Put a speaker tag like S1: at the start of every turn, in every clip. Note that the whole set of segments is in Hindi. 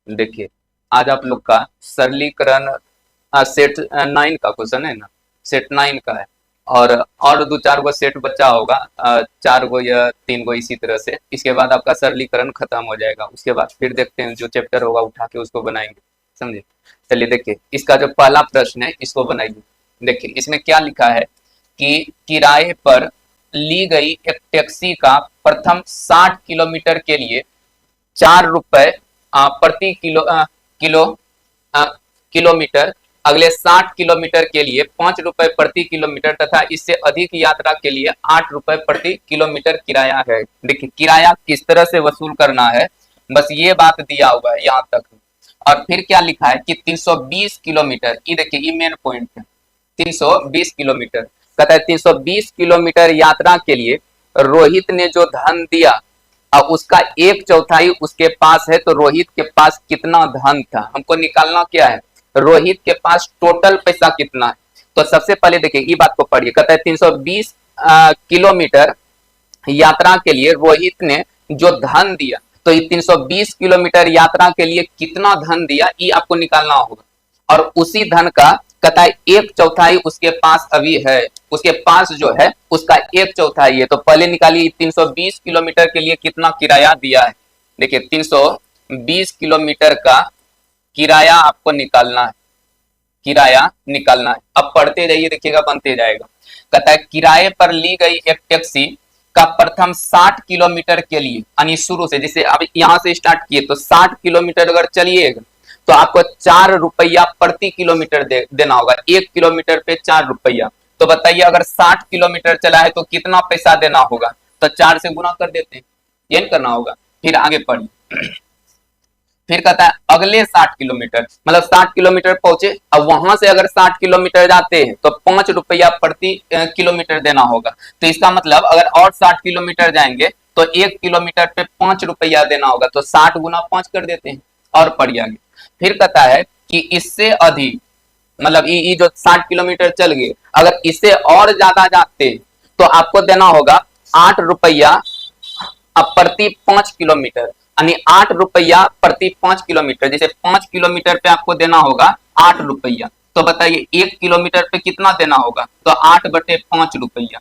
S1: देखिए, आज आप लोग का सरलीकरण सेट 9 का क्वेश्चन है ना, सेट 9 का है। और दो चार गो सेट बचा होगा, 4 गो या 3 गो, इसी तरह से इसके बाद आपका सरलीकरण खत्म हो जाएगा। उसके बाद फिर देखते हैं, जो चैप्टर होगा उठा के उसको बनाएंगे। समझे? चलिए देखिए, इसका जो पहला प्रश्न है इसको बनाइए। देखिए इसमें क्या लिखा है कि किराए पर ली गई एक टैक्सी का प्रथम 60 किलोमीटर के लिए 4 रुपए प्रति किलो अ, किलोमीटर, अगले 60 किलोमीटर के लिए 5 रुपए प्रति किलोमीटर तथा इससे अधिक यात्रा के लिए 8 रुपए प्रति किलोमीटर किराया है। देखिए किराया किस तरह से वसूल करना है, बस ये बात दिया हुआ है यहाँ तक। और फिर क्या लिखा है कि 320 किलोमीटर, ये देखिए ये मेन पॉइंट है। 320 किलोमीटर कहता है 320 किलोमीटर यात्रा के लिए रोहित ने जो धन दिया, अब उसका 1/4 उसके पास है, तो रोहित के पास कितना धन था हमको निकालना क्या है, रोहित के पास टोटल पैसा कितना है। तो सबसे पहले देखिए ये बात को पढ़िए, कहता है 320 किलोमीटर यात्रा के लिए रोहित ने जो धन दिया, तो ये 320 किलोमीटर यात्रा के लिए कितना धन दिया ये आपको निकालना होगा। और उसी धन का कहता है 1/4 उसके पास अभी है, उसके पास जो है उसका 1/4 है। तो पहले निकालिए 320 किलोमीटर के लिए कितना किराया दिया है। देखिए 320 किलोमीटर का किराया आपको निकालना है, किराया निकालना है। अब पढ़ते जाइए, देखिएगा बनते जाएगा। कहता है किराए पर ली गई एक टैक्सी का प्रथम 60 किलोमीटर के लिए, यानी शुरू से, जैसे अब यहां से स्टार्ट किए तो 60 किलोमीटर अगर चलिएगा तो आपको 4 रुपया प्रति किलोमीटर देना होगा। 1 किलोमीटर पे 4 रुपया। तो बताइए अगर 60 किलोमीटर चला है तो कितना पैसा देना होगा, तो 4 से गुना कर देते हैं, ये करना होगा। फिर आगे पढ़िए, फिर कहता है अगले 60 किलोमीटर, मतलब 60 किलोमीटर पहुंचे, अब वहां से अगर 60 किलोमीटर जाते हैं तो 5 रुपया प्रति किलोमीटर देना होगा। तो इसका मतलब अगर और 60 किलोमीटर जाएंगे तो 1 किलोमीटर पे 5 रुपया देना होगा। तो 60 गुना 5 कर देते हैं और पढ़िए आगे। फिर कहता है कि इससे अधिक, मतलब ये जो 60 किलोमीटर चल गए, अगर इससे और ज्यादा जाते तो आपको देना होगा 8 रुपया प्रति 5 किलोमीटर, यानी 8 रुपया प्रति 5 किलोमीटर। जैसे 5 किलोमीटर पे आपको देना होगा 8 रुपया, तो बताइए 1 किलोमीटर पे कितना देना होगा, तो 8/5 रुपया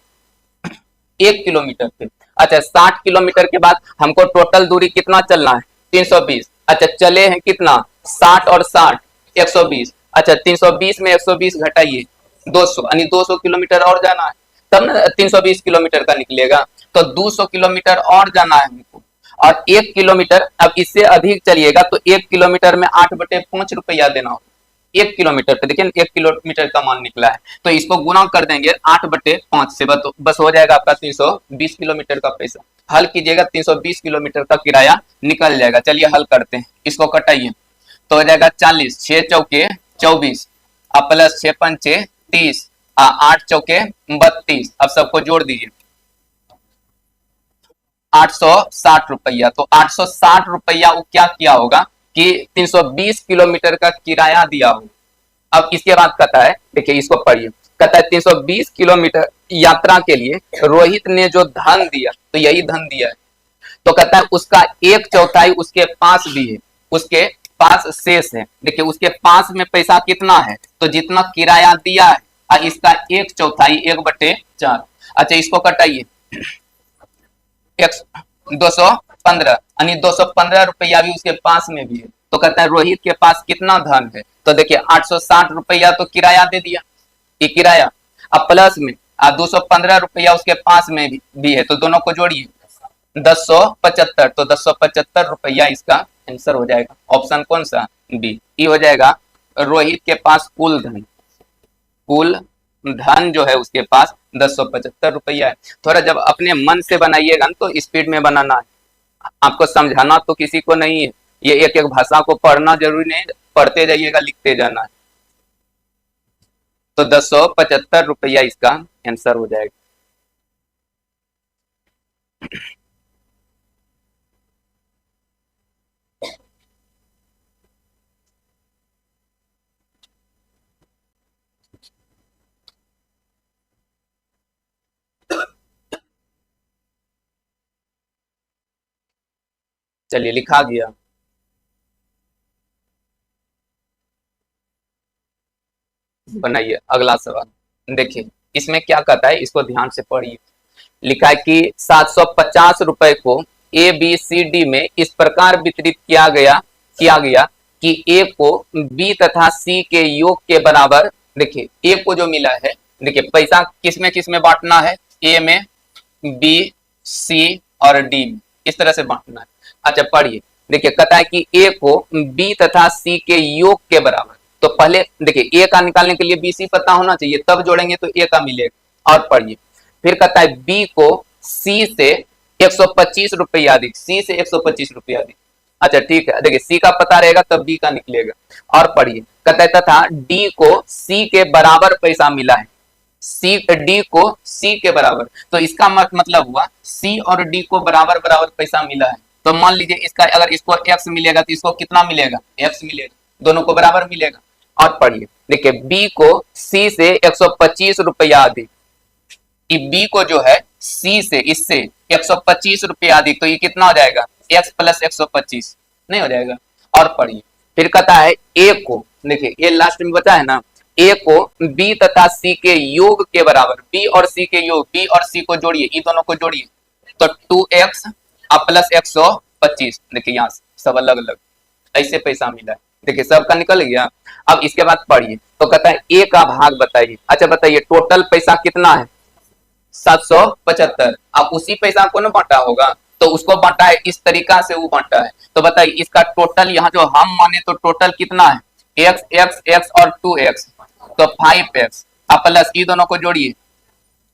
S1: 1 किलोमीटर पे। अच्छा 60 किलोमीटर के बाद हमको टोटल दूरी कितना चलना है, 320। अच्छा चले हैं कितना, 60 और 60 120। अच्छा 320 में 120 घटाइए 200, यानी 200 किलोमीटर और जाना है, तब ना 320 किलोमीटर का निकलेगा। तो 200 किलोमीटर और जाना है हमको। और 1 किलोमीटर, अब इससे अधिक चलिएगा तो 1 किलोमीटर में 8/5 रुपया देना होगा। 1 किलोमीटर पे देखिए 1 किलोमीटर का मान निकला है, तो इसको गुना कर देंगे 8/5 से, बस हो जाएगा आपका 320 किलोमीटर का पैसा। हल कीजिएगा 320 किलोमीटर का किराया निकल जाएगा। चलिए हल करते हैं, इसको कटाइए तो हो जाएगा 40, 6 चौके 24, अब प्लस 6 पंचे 30, 8 चौके 32। अब सबको जोड़ दीजिए, 860 रुपया। तो 860 रुपया वो क्या किया होगा कि 320 किलोमीटर का किराया दिया होगा। अब इसके बाद कहता है, देखिए इसको पढ़िए, कहता है 320 किलोमीटर यात्रा के लिए रोहित ने जो धन दिया, तो यही धन दिया है। तो कहता है उसका 1/4 उसके पास भी है, उसके पास शेष है। देखिए उसके पास में पैसा कितना है, तो जितना किराया दिया है और इसका 1/4 1/4। अच्छा इसको कटाइए, 215, यानी 215 रुपया भी उसके पास में भी है। तो कहता है रोहित के पास कितना धन है, तो देखिए 860 रुपया तो किराया दे दिया, ये किराया। अब प्लस में 215 रुपया उसके पास में भी है, तो दोनों को जोड़िए 1075। तो 1075 रुपया इसका आंसर हो जाएगा। ऑप्शन कौन सा, बी। ये हो जाएगा रोहित के पास कुल धन, कुल धन जो है उसके पास 1075 रुपया है। थोड़ा जब अपने मन से बनाइएगा ना तो स्पीड में बनाना है, आपको समझाना तो किसी को नहीं है। ये एक एक भाषा को पढ़ना जरूरी नहीं, पढ़ते जाइएगा लिखते जाना है। तो 1075 रुपया इसका आंसर हो जाएगा। चलिए लिखा गया। बनाइए अगला सवाल। देखिए इसमें क्या कहता है, इसको ध्यान से पढ़िए। लिखा है कि 750 रुपए को ए बी सी डी में इस प्रकार वितरित किया गया कि ए को बी तथा सी के योग के बराबर। देखिए ए को जो मिला है, देखिए पैसा किस में बांटना है, ए में, बी, सी और डी में, इस तरह से बांटना है। अच्छा पढ़िए, देखिए कहता है कि ए को बी तथा सी के योग के बराबर। तो पहले देखिए ए का निकालने के लिए बी सी पता होना चाहिए, तब जोड़ेंगे तो ए का मिलेगा। और पढ़िए फिर कहता है बी को सी से 125 रुपया अधिक, सी से 125 रुपया अधिक। अच्छा ठीक है, देखिए सी का पता रहेगा तब बी का निकलेगा। और पढ़िए कहता है तथा डी को सी के बराबर पैसा मिला है, सी डी को सी के बराबर। तो इसका मतलब हुआ सी और डी को बराबर बराबर पैसा मिला है। तो मान लीजिए इसका अगर इसको एक्स मिलेगा तो इसको कितना मिलेगा, एक्स मिलेगा, दोनों को बराबर मिलेगा। और पढ़िए देखिए बी को सी से 125 रुपया अधिक, बी को जो है सी से इससे 125 रुपया अधिक, तो ये कितना हो जाएगा, एक्स प्लस 125 नहीं हो जाएगा। और पढ़िए फिर कहता है ए को, देखिए ये लास्ट में बचा है ना, ए को बी तथा सी के योग के बराबर, बी और सी के योग, बी और सी को जोड़िए, ये दोनों को जोड़िए तो 2x प्लस 125। देखिए यहाँ सब अलग अलग ऐसे पैसा मिला है, देखिए सबका निकल गया। अब इसके बाद पढ़िए तो कहता है ए का भाग बताइए। अच्छा बताइए टोटल पैसा कितना है, 775। अब उसी पैसा को ना बांटा होगा, तो उसको बांटा है इस तरीका से, वो बांटा है। तो बताइए इसका टोटल यहाँ जो हम माने तो टोटल कितना है, एक्स एक्स एक्स और 2x, तो 5x प्लस ई दोनों को जोड़िए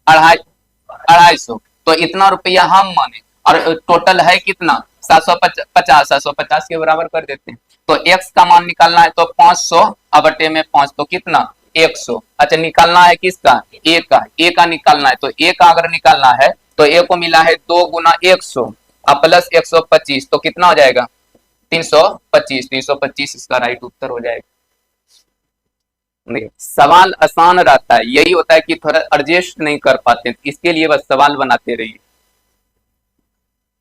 S1: 250, तो इतना रुपया हम माने और टोटल है कितना 750 के बराबर कर देते हैं। तो x का मान निकालना है तो 500 बटे में 5, तो कितना 100। अच्छा निकालना है किसका, ए का, ए का निकालना है। तो ए का अगर निकालना है तो ए को मिला है 2 गुना 100 प्लस 125, तो कितना हो जाएगा 325। 325 इसका राइट उत्तर हो जाएगा। सवाल आसान रहता है, यही होता है कि थोड़ा एडजस्ट नहीं कर पाते, इसके लिए बस सवाल बनाते रहिए,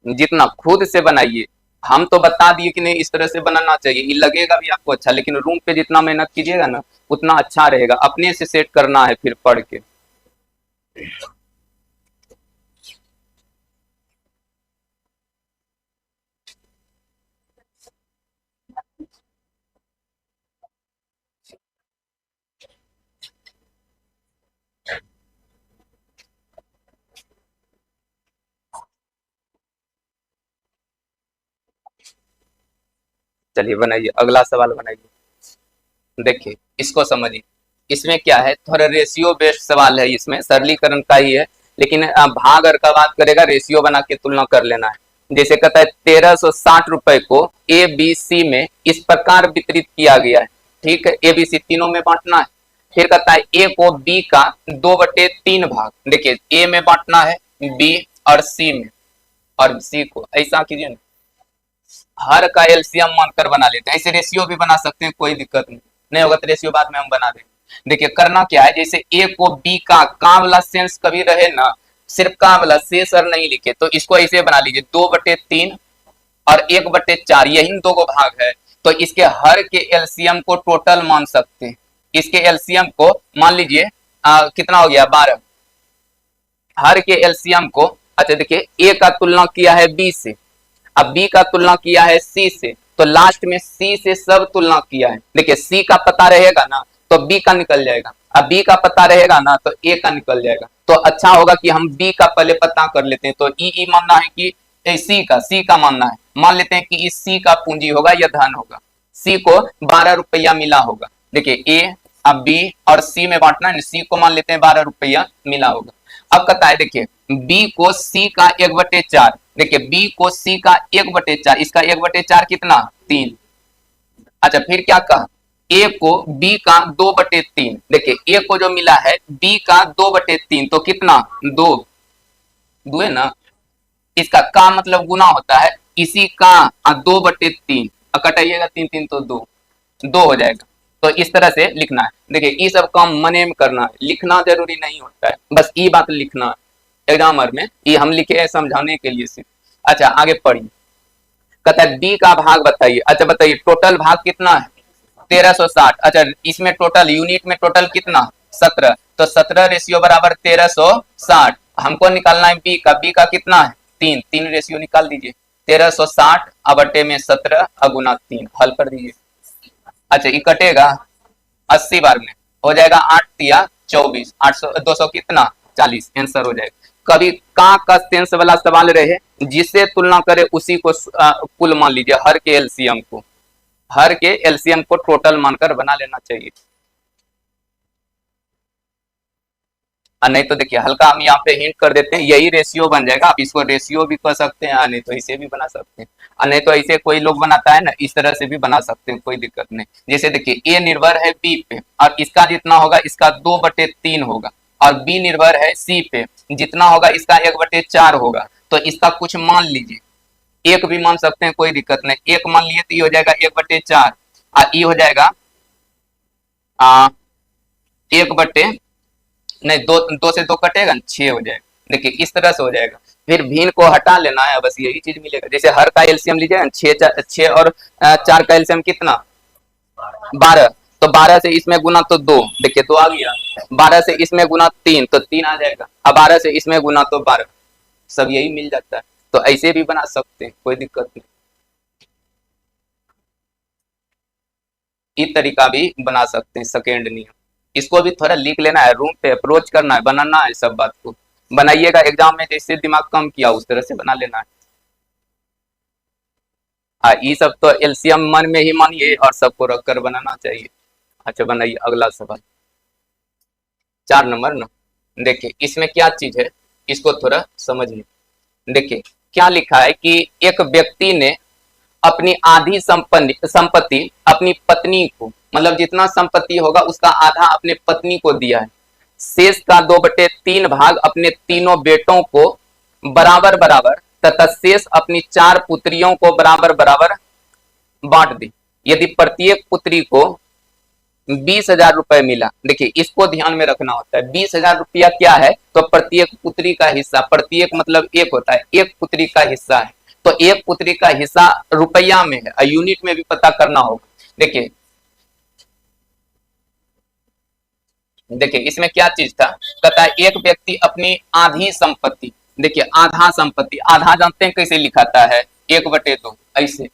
S1: जितना खुद से बनाइए। हम तो बता दिए कि नहीं इस तरह से बनाना चाहिए, ये लगेगा भी आपको अच्छा, लेकिन रूम पे जितना मेहनत कीजिएगा ना उतना अच्छा रहेगा। अपने से सेट करना है फिर पढ़ के। चलिए बनाइए अगला सवाल बनाइए। देखिए इसको समझिए, इसमें क्या है, थोड़ा रेशियो बेस्ड सवाल है, इसमें सरलीकरण का ही है, लेकिन भाग अगर का बात करेगा रेशियो बना के तुलना कर लेना है। जैसे कहता है 1360 रुपए को ए बी सी में इस प्रकार वितरित किया गया है, ठीक है, ए बी सी तीनों में बांटना है। फिर कहता है ए को बी का 2/3 भाग, देखिए ए में बांटना है, बी और सी में, और सी को ऐसा कीजिए ना, हर का एलसीएम मानकर बना लेते हैं। ऐसे रेशियो भी बना सकते हैं, कोई दिक्कत नहीं होगा, तो रेशियो बाद में हम बना देंगे। देखिए करना क्या है, जैसे ए को बी का वाला सेंस कभी रहे ना, सिर्फ वाला शेष और नहीं लिखे, तो इसको ऐसे बना लीजिए 2/3 और 1/4, यही दो भाग है। तो इसके हर के एलसीएम को टोटल मान सकते हैं। इसके एलसीएम को मान लीजिए कितना हो गया 12, हर के एलसीएम को। अच्छा देखिए ए का तुलना किया है बी से, अब बी का तुलना किया है सी से, तो लास्ट में सी से सब तुलना किया है। देखिए सी का पता रहेगा ना तो बी का निकल जाएगा, अब बी का पता रहेगा ना तो ए का निकल जाएगा। तो अच्छा होगा कि हम बी का पहले पता कर लेते हैं। तो ई मानना है कि सी का मानना है, मान लेते हैं कि इस सी का पूंजी होगा या धन होगा, सी को 12 रुपया मिला होगा। देखिए ए अब बी और सी में बांटना है, सी को मान लेते हैं 12 रुपया मिला होगा। अब कहता है देखिए बी को सी का 1/4, देखिए बी को सी का 1/4, इसका 1/4 कितना 3। अच्छा फिर क्या कहा, ए को बी का 2/3, देखिए ए को जो मिला है बी का 2/3, तो कितना 2 है ना, इसका का मतलब गुना होता है, इसी का 2/3, कटाइएगा 3 3 तो 2 हो जाएगा। तो इस तरह से लिखना है। देखिए ये सब काम मने में करना है, लिखना जरूरी नहीं होता है, बस ये बात लिखना है एग्जामर में, ये हम लिखे हैं समझाने के लिए सिर्फ। अच्छा आगे पढ़िए, कहता है बी का भाग बताइए। अच्छा बताइए टोटल भाग कितना है, 1360। अच्छा इसमें टोटल यूनिट में टोटल कितना 17, तो 17 रेशियो बराबर 1360। हमको निकालना है बी का कितना है 3, 3 रेशियो निकाल दीजिए। 1360 बटे में 17 गुना 3 हल कर दीजिए। अच्छा ये कटेगा 80 बार में हो जाएगा 8 तिया 24, 800 200 कितना 40 आंसर हो जाएगा। कभी का सेंस वाला सवाल रहे जिससे तुलना करे उसी को कुल मान लीजिए। हर के एलसीएम को टोटल मानकर बना लेना चाहिए। नहीं तो देखिए हल्का हम यहाँ पे हिंट कर देते हैं, यही रेशियो बन जाएगा। आप इसको रेशियो भी कर सकते हैं, नहीं तो इसे भी बना सकते हैं, नहीं तो ऐसे कोई लोग बनाता है ना, इस तरह से भी बना सकते हैं, कोई दिक्कत नहीं। जैसे देखिए ए निर्भर है बी पे और इसका जितना होगा इसका 2/3 होगा, और बी निर्भर है सी पे, जितना होगा इसका 1/4 होगा। तो इसका कुछ मान लीजिए, एक भी मान सकते हैं, कोई दिक्कत नहीं। एक मान लिए तो ये हो जाएगा 1/4 और ये हो जाएगा 1 नहीं, दो से 2 कटेगा 6 हो जाएगा। देखिए इस तरह से हो जाएगा। फिर भिन्न को हटा लेना है, बस यही चीज मिलेगा। जैसे हर का एलसीएम लीजिएगा 6 और 4 का एलसीएम कितना 12, तो 12 से इसमें गुना तो 2, देखिए 2 आ गया। 12 से इसमें गुना 3 तो 3 आ जाएगा। अब 12 से इसमें गुना तो 12, सब यही मिल जाता है। तो ऐसे भी बना सकते हैं, कोई दिक्कत नहीं। इस तरीका भी बना सकते हैं, सेकेंड नियम। इसको भी थोड़ा लिख लेना है, रूम पे अप्रोच करना है, बनाना है, सब बात को बनाइएगा। एग्जाम में जैसे दिमाग कम किया उस तरह से बना लेना है। ये सब तो एलसीएम मन में ही मानिए और सबको रख कर बनाना चाहिए। अच्छा बनाइए अगला सवाल 4 नंबर ना। देखिए इसमें क्या चीज है, इसको थोड़ा समझिए। देखिए क्या लिखा है कि एक व्यक्ति ने अपनी आधी संपत्ति अपनी पत्नी को, मतलब जितना संपत्ति होगा उसका आधा अपने पत्नी को दिया है। शेष का 2/3 भाग अपने तीनों बेटों को बराबर बराबर तथा शेष अपनी 4 पुत्रियों को बराबर बराबर बांट दी। यदि प्रत्येक पुत्री को 20,000 रुपए मिला, देखिए इसको ध्यान में रखना होता है। 20,000 रुपया क्या है, तो प्रत्येक पुत्री का हिस्सा, प्रत्येक मतलब एक होता है, एक पुत्री का हिस्सा है। तो एक पुत्री का हिस्सा रुपया में है, यूनिट में भी पता करना होगा। देखिए देखिए इसमें क्या चीज था, कहता है एक व्यक्ति अपनी आधी संपत्ति, देखिए आधा संपत्ति, आधा जानते हैं कैसे लिखाता है 1/2 ऐसे।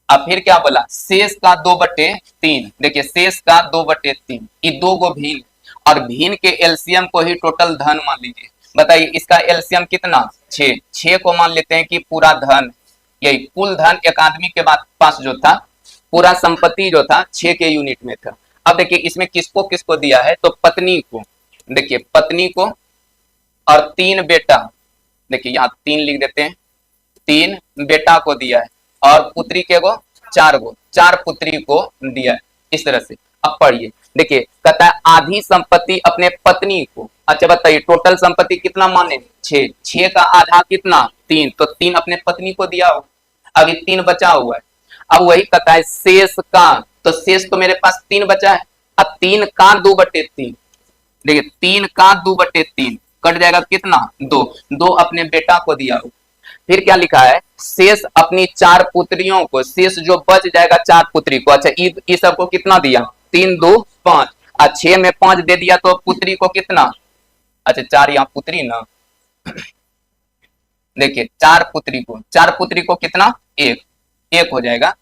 S1: अब फिर क्या बोला, शेष का 2/3, देखिए शेष का 2/3, ये 2 गो भिन्न, और भिन्न के एलसीएम को ही टोटल धन मान लीजिए। बताइए इसका एलसीएम कितना 6 को मान लेते हैं कि पूरा धन, यही कुल धन एक आदमी के पास जो था, पूरा संपत्ति जो था 6 के यूनिट में था। अब देखिए इसमें किसको किसको दिया है, तो पत्नी को, देखिए पत्नी को और 3 बेटा, देखिए यहाँ 3 लिख देते हैं, 3 बेटा को दिया है, और पुत्री के को 4 पुत्री को दिया है, इस तरह से। अब पढ़िए, देखिए कहता है आधी संपत्ति अपने पत्नी को। अच्छा बताइए टोटल संपत्ति कितना माने 6 का आधा कितना 3, तो 3 अपने पत्नी को दिया हो, अभी 3 बचा हुआ है। अब वही कहता है शेष का, तो शेष तो मेरे पास 3 बचा है, अब 3 का 2/3, देखिए 3 का 2/3 कट जाएगा कितना 2 अपने बेटा को दिया हो। फिर क्या लिखा है, शेष अपनी 4 पुत्रियों को, शेष जो बच जाएगा 4 पुत्री को। अच्छा ये सबको कितना दिया 3 2 5, 6 में 5 दे दिया तो पुत्री को कितना, अच्छा 4 यहाँ पुत्री ना, देखिए 4 पुत्री को कितना 1 हो जाएगा।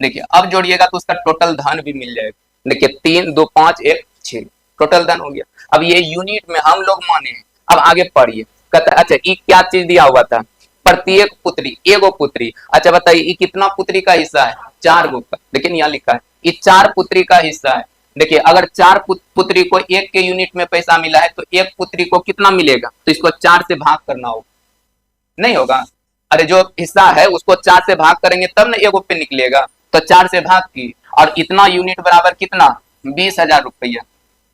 S1: देखिए अब जोड़िएगा तो उसका टोटल धन भी मिल जाएगा। देखिए 3 2 5 1 6 टोटल धन हो गया। अब ये यूनिट में हम लोग माने हैं। अब आगे पढ़िए, कहता है अच्छा ये क्या चीज दिया हुआ था, प्रत्येक पुत्री, एगो पुत्री। अच्छा बताइए ये कितना पुत्री का हिस्सा है 4 गो का, लेकिन यहाँ लिखा है ये 4 पुत्री का हिस्सा है। देखिए अगर 4 पुत्री को 1 के यूनिट में पैसा मिला है तो 1 पुत्री को कितना मिलेगा, तो इसको 4 से भाग करना होगा, नहीं होगा, अरे जो हिस्सा है उसको 4 से भाग करेंगे तब ना एगो पे निकलेगा, तो 4 से भाग की, और इतना यूनिट बराबर कितना 20,000 रुपया,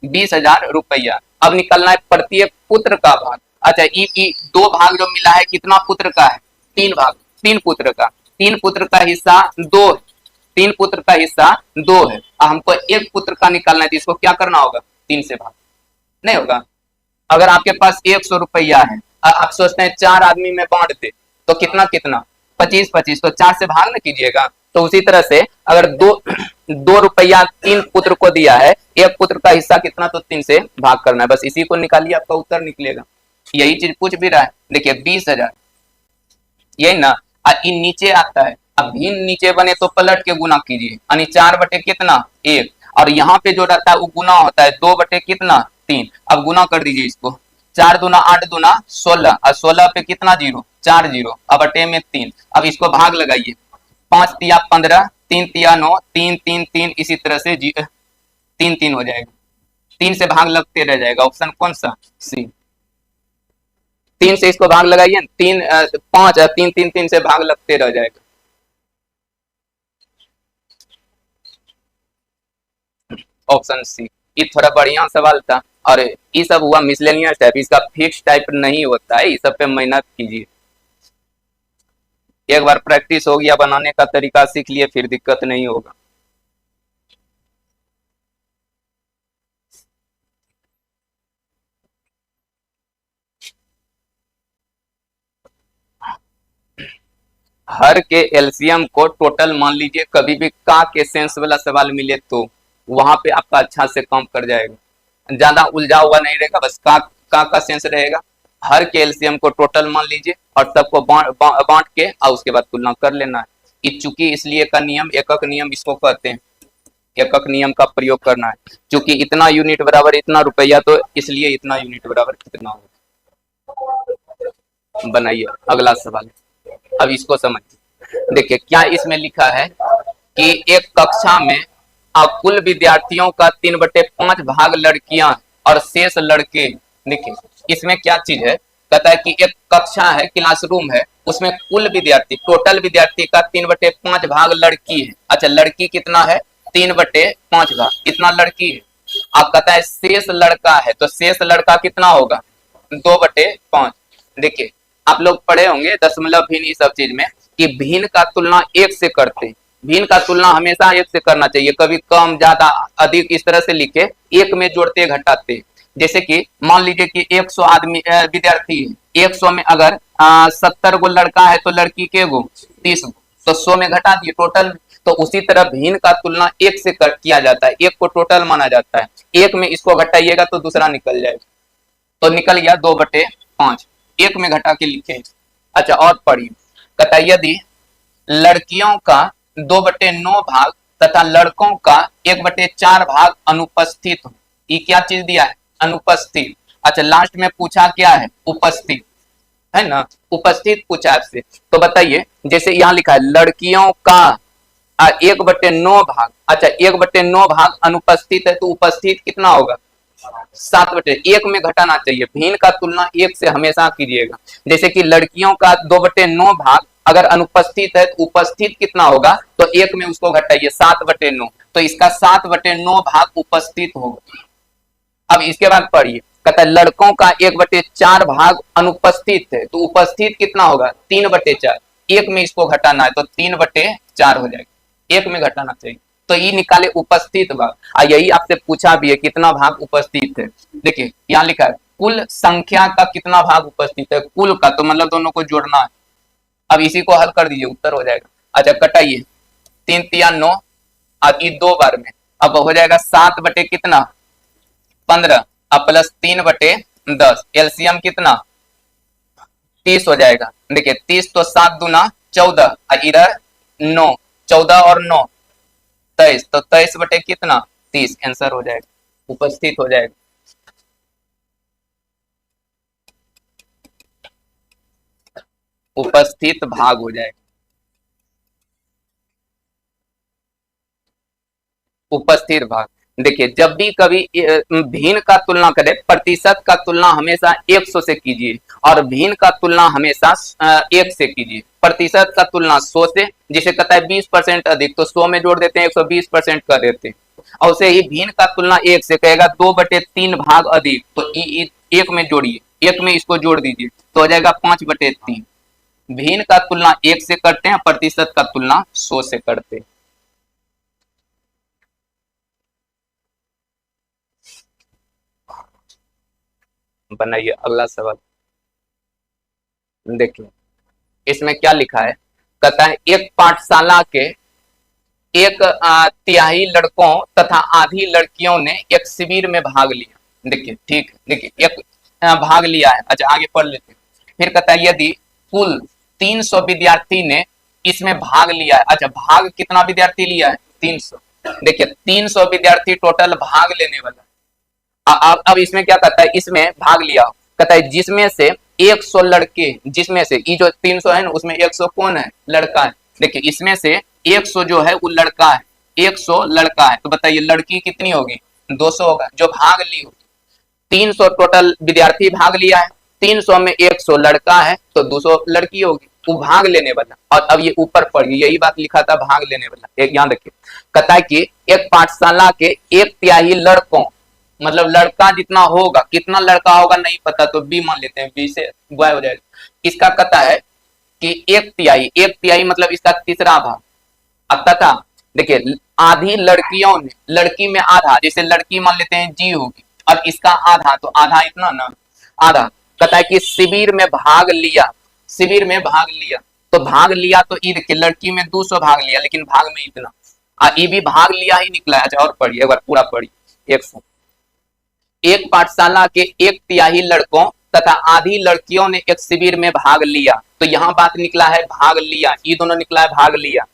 S1: 20,000 रुपया। अब निकलना है प्रत्येक पुत्र का भाग। अच्छा ये 2 भाग जो मिला है कितना पुत्र का है 3 भाग, 3 पुत्र का, 3 पुत्र का हिस्सा 2 है, 3 पुत्र का हिस्सा 2 है, हमको 1 पुत्र का निकालना है, तो इसको क्या करना होगा 3 से भाग, नहीं होगा। अगर आपके पास 100 रुपया है, आप सोचते हैं 4 आदमी में बांट दे, तो कितना 25 25, तो 4 से भाग ना कीजिएगा। तो उसी तरह से अगर ₹2 3 पुत्र को दिया है, एक पुत्र का हिस्सा कितना, तो 3 से भाग करना है, बस इसी को निकालिए, आपका उत्तर निकलेगा। यही चीज पूछ भी रहा है, देखिए 20,000, यही ना। इन नीचे आता है, अब भिन्न नीचे बने तो पलट के गुना कीजिए, यानी 4 बटे कितना 1, और यहाँ पे जो रहता है वो गुना होता है 2 बटे कितना 3। अब गुना कर दीजिए इसको, 4 दूना 8 दूना 16, और 16 पे कितना जीरो, 4 जीरो, अब बटे में 3। अब इसको भाग लगाइए, 5 तिया 15, 3 तिया 9, 3 3 3, इसी तरह से 3 3 हो जाएगा, 3 से भाग लगते रह जाएगा। ऑप्शन कौन सा, सी। 3 से इसको भाग लगाइए, 3 5, 3 3 3 से भाग लगते रह जाएगा। Option C. ये थोड़ा बढ़िया सवाल था, और ये सब हुआ मिसलेनियस टाइप, इसका फिक्स टाइप नहीं होता है, इस सब पे मेहनत कीजिए। एक बार प्रैक्टिस हो गया, बनाने का तरीका सीख लिए, फिर दिक्कत नहीं होगा। हर के एलसीएम को टोटल मान लीजिए, कभी भी का के सेंस वाला सवाल मिले तो वहां पे आपका अच्छा से काम कर जाएगा, ज्यादा उलझा हुआ नहीं रहेगा, बस का सेंस रहेगा। हर के एलसीएम को टोटल मान लीजिए और सबको बांट के और उसके बाद तुलना कर लेना है। चूंकि इसलिए का नियम, एकक नियम इसको कहते हैं, एकक नियम का प्रयोग करना है। चूंकि इतना यूनिट बराबर इतना रुपया, तो इसलिए इतना यूनिट बराबर कितना होगा। बनाइए अगला सवाल, अब इसको समझिए। देखिए क्या इसमें लिखा है कि एक कक्षा में कुल विद्यार्थियों का 3/5 भाग लड़कियां और शेष लड़के। देखिए इसमें क्या चीज है, कहता है कि एक कक्षा है, क्लासरूम है, उसमें कुल विद्यार्थी, टोटल विद्यार्थी का 3/5 भाग लड़की है। अच्छा, लड़की कितना है, 3/5 भाग, इतना लड़की है। अब कहता है शेष लड़का है, तो शेष लड़का कितना होगा, 2/5। देखिए आप लोग पढ़े होंगे दशमलव भिन्न इस सब चीज में कि भिन्न का तुलना एक से करते, भिन्न का तुलना हमेशा एक से करना चाहिए, कभी कम ज्यादा अधिक इस तरह से लिखे, एक में जोड़ते घटाते। जैसे कि मान लीजिए कि 100 आदमी विद्यार्थी है, 100 में अगर 70 गो लड़का है तो लड़की के गो 30 गो, तो 100 में घटा दिए टोटल में। तो उसी तरह भिन्न का तुलना एक से किया जाता है, एक को टोटल माना जाता है, एक में इसको घटाइएगा तो दूसरा निकल जाएगा, तो निकल गया 2/5, एक में घटा के लिखे। अच्छा और पढ़िए, कहता यदि लड़कियों का 2/9 भाग तथा लड़कों का 1/4 भाग अनुपस्थित हो, ये क्या चीज दिया है, अनुपस्थित। अच्छा लास्ट में पूछा क्या है, उपस्थित है ना, उपस्थित पूछा आपसे, तो बताइए जैसे यहाँ लिखा है लड़कियों का 1/9 भाग, अच्छा 1/9 भाग अनुपस्थित है, तो उपस्थित कितना होगा, 7/1 में घटाना चाहिए। भिन्न का तुलना एक से हमेशा कीजिएगा। जैसे कि लड़कियों का 2/9 भाग अगर अनुपस्थित है तो उपस्थित कितना होगा, तो एक में उसको घटाइए 7/9, तो इसका 7/9 भाग उपस्थित होगा। अब इसके बाद पढ़िए, कहता है लड़कों का 1/4 भाग अनुपस्थित है, तो उपस्थित कितना होगा 3/4, एक में इसको घटाना है तो 3/4 हो जाएगा, एक में घटाना चाहिए, तो ये निकाले उपस्थित भाग। यही आपसे पूछा भी है कितना भाग उपस्थित है। देखिए यहाँ लिखा है कुल संख्या का कितना भाग उपस्थित है, कुल का, तो मतलब दोनों को जोड़ना है। अब इसी को हल कर दीजिए, उत्तर हो जाएगा। अच्छा कटाइए, 3 तिया 9, अब ये 2 बार में, अब हो जाएगा 7 बटे कितना 15, अब प्लस 3/10, एलसीएम कितना 30 हो जाएगा। देखिए 30 तो 7 दूना 14, इधर 9, 14 और 9 23, तो 23 बटे कितना 30, आंसर हो जाएगा, उपस्थित हो जाएगा। उपस्थित भाग हो जाएगा, उपस्थित भाग। देखिए जब भी कभी भिन्न का तुलना करें, प्रतिशत का तुलना हमेशा 100 से कीजिए और भिन्न का तुलना हमेशा 1 से कीजिए। प्रतिशत का तुलना 100 से, जिसे कहता है 20% अधिक, तो 100 में जोड़ देते हैं 120% कर देते हैं। और उसे ही भिन्न का तुलना 1 से कहेगा 2/3 भाग अधिक, तो 1 में जोड़िए, 1 में इसको जोड़ दीजिए तो हो जाएगा 5/3। भिन्न का तुलना 1 से करते हैं, प्रतिशत का तुलना 100 से करते हैं। बनाइए अगला सवाल। देखिए इसमें क्या लिखा है, कहता है एक पाठशाला के एक तिहाई लड़कों तथा आधी लड़कियों ने एक शिविर में भाग लिया। देखिए ठीक, देखिए एक भाग लिया है। अच्छा आगे पढ़ लेते हैं। फिर कहता है यदि कुल 300 विद्यार्थी ने इसमें भाग लिया है। अच्छा भाग कितना विद्यार्थी लिया है? 300। देखिए 300 विद्यार्थी टोटल भाग लेने वाला है। अब इसमें क्या कहता है, इसमें भाग लिया कहता है जिसमें से 100 लड़के, जिसमें से ये जो 300 है ना उसमें 100 कौन है? लड़का है। देखिए इसमें से 100 जो है वो लड़का है, 100 लड़का है। तो बताइए लड़की कितनी होगी? 200 होगा जो भाग ली होगी। 300 टोटल विद्यार्थी भाग लिया है, 300 में 100 लड़का है तो 200 लड़की होगी। वो भाग लेने वाला। और अब ये ऊपर पढ़िए, यही बात लिखा था भाग लेने वाला। एक याद रखिए, कहता है कि एक पाठशाला के 1/3 लड़कों, मतलब लड़का जितना होगा, कितना लड़का होगा नहीं पता तो बी मान लेते हैं, बी से बॉय हो जाएगा। इसका कहता है कि 1/3, 1/3 मतलब इसका तीसरा भाग। अब तथा देखिए आधी लड़कियों ने, लड़की में आधा, जैसे लड़की मान लेते हैं जी होगी और इसका आधा, तो आधा इतना ना, आधा। कहता है कि शिविर में भाग लिया, शिविर में भाग लिया, तो भाग लिया तो ई देखिए लड़की में 200 भाग लिया लेकिन भाग में इतना, ये भी भाग लिया ही निकला है। अच्छा और पढ़िए, एक बार पूरा पढ़िए। 100 एक पाठशाला के 1/3 लड़कों तथा आधी लड़कियों ने एक शिविर में भाग लिया। तो यहाँ बात निकला है भाग लिया, ये दोनों निकला है भाग लिया।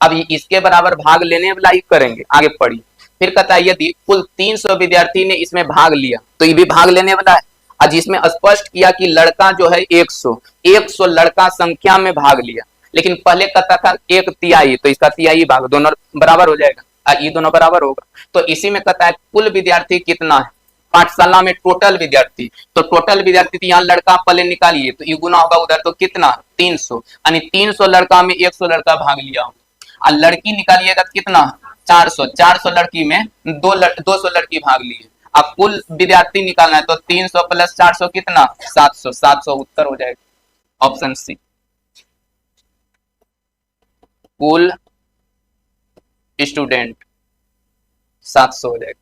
S1: अब इसके बराबर भाग लेने वाला ही करेंगे, आगे पढ़िए। फिर कहता है यदि कुल 300 विद्यार्थी ने इसमें भाग लिया तो ये भी भाग लेने वाला है। आज इसमें स्पष्ट किया कि लड़का जो है 100 लड़का संख्या में भाग लिया, लेकिन पहले कहता था 1/3, तो इसका तिहाई भाग, दोनों बराबर हो जाएगा, ये दोनों बराबर होगा। तो इसी में कहता है कुल विद्यार्थी कितना है पाठशाला में, टोटल विद्यार्थी। तो टोटल विद्यार्थी तो यहाँ लड़का पहले निकालिए तो ये गुना होगा उधर, तो कितना? 300, यानी 300 लड़का में 100 लड़का भाग लिया होगा। और लड़की निकालिएगा कितना? 400, 400 लड़की में 200 लड़की भाग लिए। अब कुल विद्यार्थी निकालना है तो 300 + 400 कितना? 700, 700 उत्तर हो जाएगा ऑप्शन सी। कुल स्टूडेंट 700 हो जाएगा।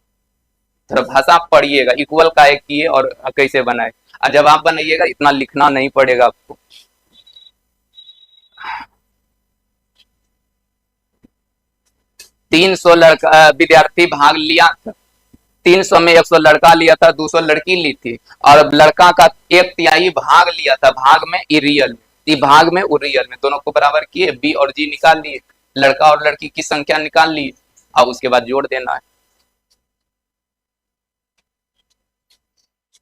S1: थोड़ा भाषा पढ़िएगा, इक्वल का एक किए और कैसे बनाए। जब आप बनाइएगा इतना लिखना नहीं पड़ेगा आपको। 300 लड़का विद्यार्थी भाग लिया था, 300 में 100 लड़का लिया था, 200 लड़की ली थी, और लड़का का 1/3 भाग लिया था, भाग में ई रियल में, भाग में वो रियल में, दोनों को बराबर किए, बी और जी निकाल लिए, लड़का और लड़की की संख्या निकाल ली। अब उसके बाद जोड़ देना है।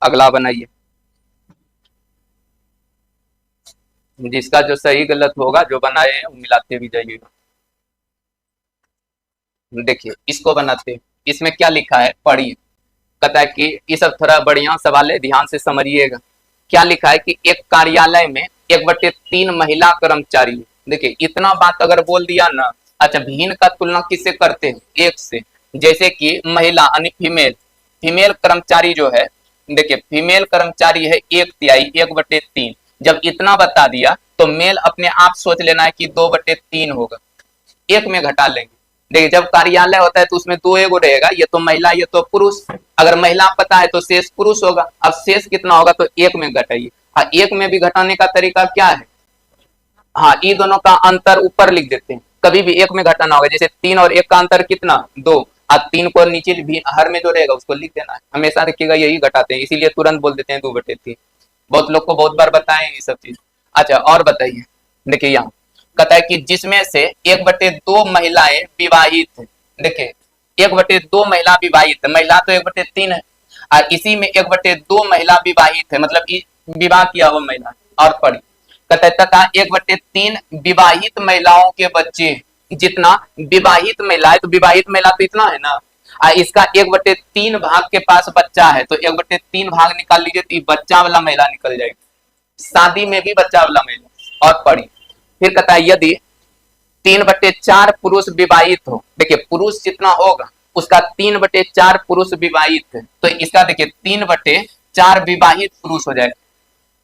S1: अगला बनाइए, जिसका जो सही गलत होगा जो बनाए हैं वो मिलाते भी जाइएगा। देखिए इसको बनाते हैं, इसमें क्या लिखा है पढ़िए। कहता है कि ये सब थोड़ा बढ़िया सवाल है, ध्यान से समझिएगा। क्या लिखा है कि एक कार्यालय में 1/3 महिला कर्मचारी। देखिए इतना बात अगर बोल दिया ना, अच्छा भिन्न का तुलना किससे करते हैं? एक से। जैसे कि महिला यानी फीमेल, फीमेल कर्मचारी जो है, देखिए फीमेल कर्मचारी है 1/3, 1/3। जब इतना बता दिया तो मेल अपने आप सोच लेना है कि 2/3 होगा, एक में घटा लेंगे। देखिए जब कार्यालय होता है तो उसमें 2 एगो रहेगा, ये तो महिला ये तो पुरुष। अगर महिला पता है तो शेष पुरुष होगा। अब शेष कितना होगा तो एक में घटाइए। हाँ एक में भी घटाने का तरीका क्या है? हाँ ये दोनों का अंतर ऊपर लिख देते हैं, कभी भी एक में घटाना होगा। जैसे 3 और 1 का अंतर कितना? 2। अब 3 को नीचे भी हर में जो रहेगा उसको लिख देना है, हमेशा रखिएगा, यही घटाते हैं, इसीलिए तुरंत बोल देते हैं 2/3। बहुत लोग को बहुत बार बताए ये सब चीज। अच्छा और बताइए, देखिए यहाँ कहता है कि जिसमें से 1/2 महिलाएं विवाहित है। देखिए 1/2 महिला विवाहित है, महिला तो 1/3 है, और इसी में 1/2 महिला विवाहित है, मतलब विवाह किया हुआ महिला। और पढ़ी कहता है तथा 1/3 विवाहित महिलाओं के बच्चे। जितना विवाहित महिला है तो विवाहित महिला तो इतना है ना, इसका 1/3 भाग के पास बच्चा है, तो 1/3 भाग निकाल लीजिए तो बच्चा वाला महिला निकल जाएगी, शादी में भी बच्चा वाला महिला। और पढ़ी फिर कहता है यदि 3/4 पुरुष विवाहित हो। देखिए पुरुष जितना होगा उसका 3/4 पुरुष विवाहित है, तो इसका देखिए 3/4 विवाहित पुरुष हो जाएगा,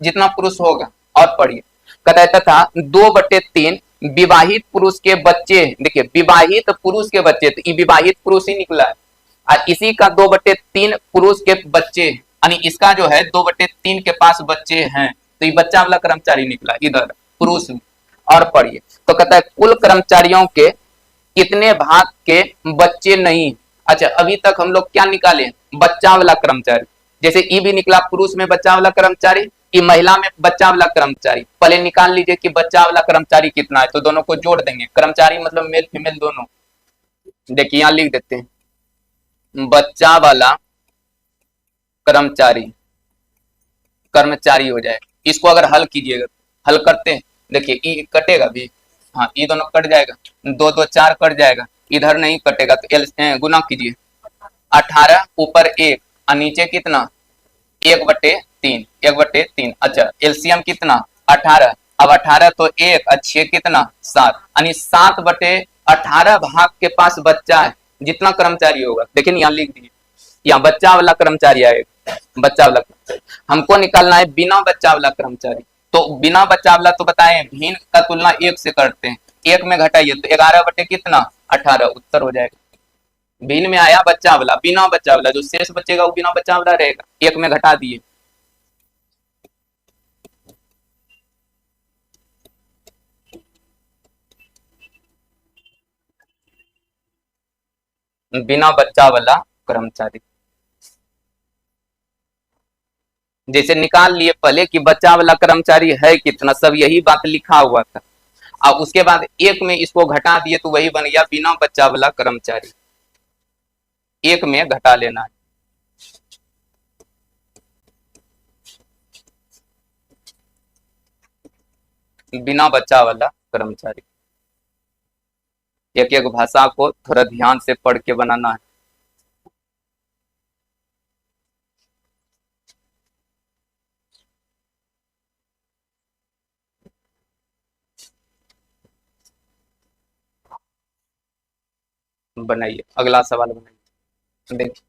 S1: जितना पुरुष होगा। और पढ़िए कहता है तथा 2/3 विवाहित पुरुष के बच्चे। देखिए विवाहित पुरुष के बच्चे, तो ये विवाहित पुरुष ही निकला है, और इसी का 2/3 पुरुष के बच्चे, यानी इसका जो है 2/3 के पास बच्चे हैं, तो ये बच्चा वाला कर्मचारी निकला इधर पुरुष में। और पढ़िए तो कहता है कुल कर्मचारियों के कितने भाग के बच्चे नहीं। अच्छा, अभी तक हम लोग क्या निकाले, बच्चा वाला कर्मचारी। जैसे ई भी निकला पुरुष में बच्चा वाला कर्मचारी, ई महिला में बच्चा वाला कर्मचारी। पहले निकाल लीजिए कि बच्चा वाला कर्मचारी कितना है, तो दोनों को जोड़ देंगे। कर्मचारी मतलब मेल फीमेल दोनों। देखिए यहां लिख देते हैं, बच्चा वाला कर्मचारी, कर्मचारी हो जाए। इसको अगर हल कीजिएगा, हल करते हैं, देखिए ई कटेगा भी, हाँ ये दोनों कट जाएगा, दो दो चार कट जाएगा, इधर नहीं कटेगा तो एल गुना कीजिए। 18 ऊपर एक और नीचे कितना, 1/3, 1/3। अच्छा एलसीएम कितना, 18। अब 18 तो एक, अच्छे कितना, 7, यानी 7/18 भाग के पास बच्चा है। जितना कर्मचारी होगा, देखिए यहाँ लिख दीजिए, यहाँ बच्चा वाला कर्मचारी आएगा, बच्चा वाला कर्मचारी। हमको निकालना है बिना बच्चा वाला कर्मचारी। तो बिना बच्चा वाला तो बताएं भिन्न का तुलना एक से करते हैं, एक में घटाइए तो 11/कितना, 18, उत्तर हो जाएगा। भिन्न में आया बच्चा वाला, बिना बच्चा वाला जो शेष बचेगा वो बिना बच्चा वाला रहेगा, एक में घटा दिए। बिना बच्चा वाला कर्मचारी, जैसे निकाल लिए पहले कि बच्चा वाला कर्मचारी है कितना, सब यही बात लिखा हुआ था। अब उसके बाद एक में इसको घटा दिए तो वही बन गया बिना बच्चा वाला कर्मचारी। एक में घटा लेना है, बिना बच्चा वाला कर्मचारी। एक एक भाषा को थोड़ा ध्यान से पढ़ के बनाना है। बनाइए, अगला सवाल बनाइए। देखिए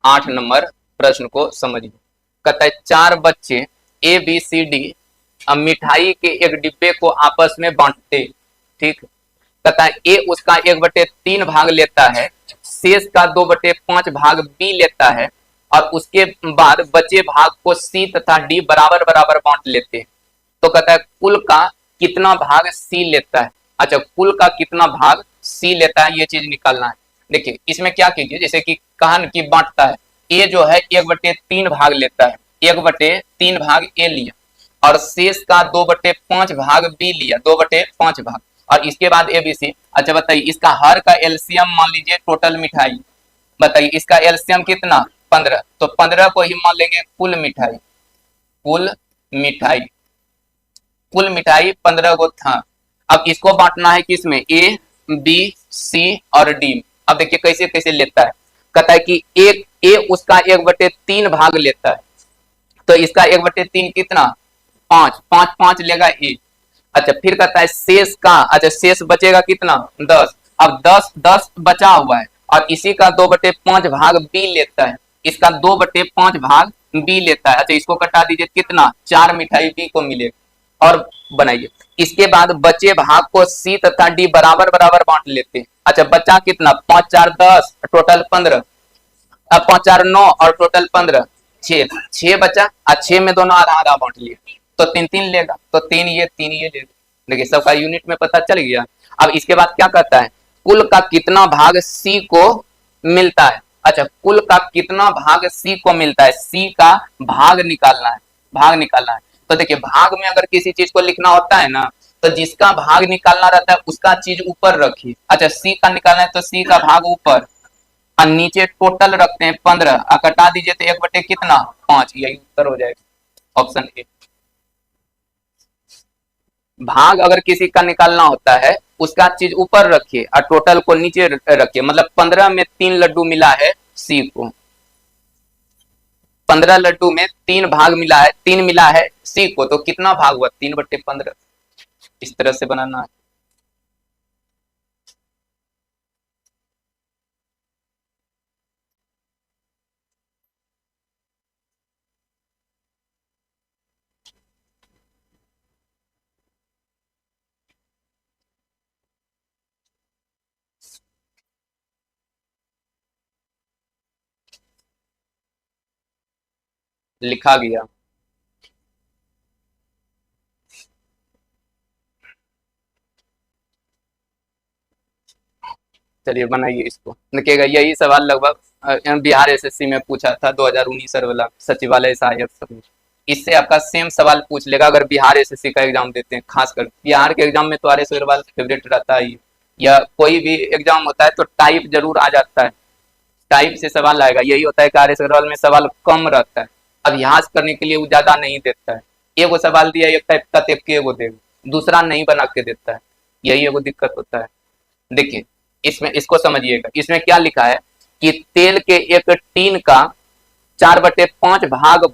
S1: 8 नंबर प्रश्न को समझिए। कहता है चार बच्चे ए बी सी डी मिठाई के एक डिब्बे को आपस में बांटते, ठीक। कहता है ए उसका 1/3 भाग लेता है, शेष का 2/5 भाग बी लेता है, और उसके बाद बचे भाग को सी तथा डी बराबर बराबर बांट लेते हैं। तो कहता है कुल का कितना भाग सी लेता है। अच्छा, कुल का कितना भाग सी लेता है, ये चीज निकालना है। देखिए इसमें क्या कीजिए, जैसे कि कहन की बांटता है, ए जो है 1/3 भाग लेता है, 1/3 भाग ए लिया, और शेष का 2/5 भाग बी लिया, 2/5 भाग, और इसके बाद एबीसी। अच्छा बताइए इसका हर का एलसीएम मान लीजिए टोटल मिठाई, बताइए इसका एलसीएम कितना, 15, तो 15 को ही मान लेंगे कुल मिठाई, कुल मिठाई, कुल मिठाई 15 को था। अब इसको बांटना है किसमें, ए बी सी और डी। अब देखिए कैसे कैसे लेता है। कहता है कि एक ए उसका 1/3 भाग लेता है, तो इसका 1/3 कितना, 5, 5 5 लेगा ए। अच्छा फिर कहता है शेष का, अच्छा शेष बचेगा कितना, 10। अब 10 10 बचा हुआ है, और इसी का 2/5 भाग बी लेता है, इसका 2/5 भाग बी लेता है। अच्छा इसको कटा दीजिए, कितना, 4 मिठाई बी को मिलेगा। और बनाइए इसके बाद बचे भाग को सी तथा डी बराबर बराबर बांट लेते हैं। अच्छा बचा कितना, 5 4 10, टोटल 15, अब 5 4 9 और टोटल 15, 6 6 बचा, और 6 में दोनों आधा आधा बांट लिए, तो 3 3 लेगा, तो 3 ये 3 ये लेगा। देखिए सबका यूनिट में पता चल गया। अब इसके बाद क्या कहता है, कुल का कितना भाग सी को मिलता है। अच्छा कुल का कितना भाग सी को मिलता है, सी का भाग निकालना है, भाग निकालना है। तो देखिए भाग में अगर किसी चीज को लिखना होता है ना, तो जिसका भाग निकालना रहता है उसका चीज ऊपर रखिए। अच्छा सी का निकालना है तो सी का भाग ऊपर, और नीचे टोटल रखते हैं 15, कटा दीजिए तो 1/कितना, 5, यही उत्तर हो जाएगा, ऑप्शन ए। भाग अगर किसी का निकालना होता है उसका चीज ऊपर रखिए और टोटल को नीचे रखिए। मतलब 15 में 3 लड्डू मिला है सी को, 15 लड्डू में 3 भाग मिला है, 3 मिला है सी को, तो कितना भाग हुआ, 3/15। इस तरह से बनाना है। लिखा गया, चलिए बनाइए इसको। देखिएगा यही सवाल लगभग बिहार एसएससी में पूछा था 2019 वाला सचिवालय सहायक सब। इससे आपका सेम सवाल पूछ लेगा अगर बिहार एसएससी का एग्जाम देते हैं। खासकर बिहार के एग्जाम में तो आर एस अग्रवाल फेवरेट रहता ही, या कोई भी एग्जाम होता है तो टाइप जरूर आ जाता है, टाइप से सवाल आएगा। यही होता है कि आर एस अग्रवाल में सवाल कम रहता है, अभ्यास करने के लिए वो ज्यादा नहीं देता है। एगो सवाल दिया एक टाइप का तो एगो देगा, दूसरा नहीं बना के देता है, यही एगो दिक्कत होता है। देखिए इसमें इसको समझिएगा, इसमें क्या लिखा है कि तेल के एक टीन का 4/5 भाग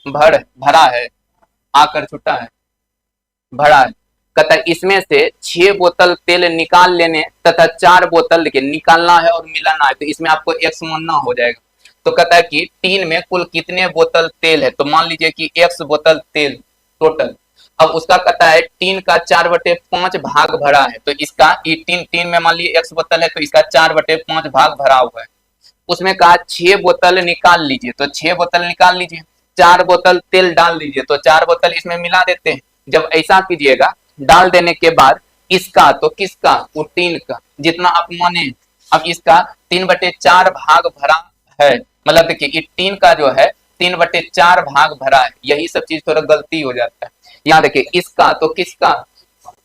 S1: भरा है, आकर छुटा है, भरा है। कहता है इसमें से 6 बोतल तेल निकाल लेने तथा 4 बोतल, देखिए निकालना है और मिलाना है, तो इसमें आपको x मानना हो जाएगा। तो कहता है कि टीन में कुल कितने बोतल तेल है, तो मान लीजिए कि x बोतल तेल टोटल। अब उसका कहता है टीन का 4/5 भाग भरा है, तो इसका टीन में मान लीजिए x बोतल है, तो इसका 4/5 भाग भरा हुआ है। उसमें कहा 6 बोतल निकाल लीजिए, तो 6 बोतल निकाल लीजिए, 4 बोतल तेल डाल दीजिए, तो 4 बोतल इसमें मिला देते हैं। जब ऐसा कीजिएगा, डाल देने के बाद इसका तो किसका, वो टीन का जितना आप माने, अब इसका 3/4 भाग भरा है, मतलब देखिए टीन का जो है 3/4 भाग भरा है। यही सब चीज थोड़ा गलती हो जाता है। यहाँ देखिए इसका तो किसका,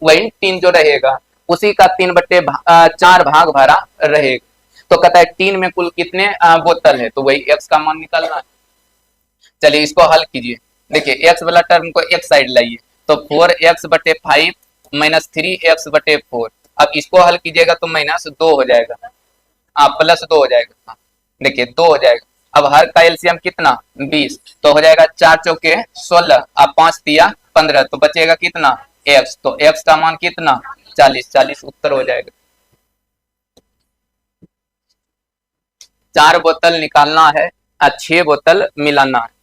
S1: वही टीन जो रहेगा उसी का 3/4 भाग भरा रहेगा। तो कहता है टीन में कुल कितने बोतल है, तो वही x का मान निकालना है। चलिए इसको हल कीजिए। देखिए x वाला टर्म को एक साइड लाइए, तो 4x/5 माइनस 3x/4। अब इसको हल कीजिएगा तो -2 हो जाएगा, +2 हो जाएगा। देखिए 2 हो जाएगा। अब हर का एलसीएम कितना, 20, तो हो जाएगा 4 चौके 16, अब 5 तिया 15, तो बचेगा कितना, x। तो x का मान कितना, 40 उत्तर हो जाएगा। 4 बोतल निकालना है, 6 बोतल मिलाना है।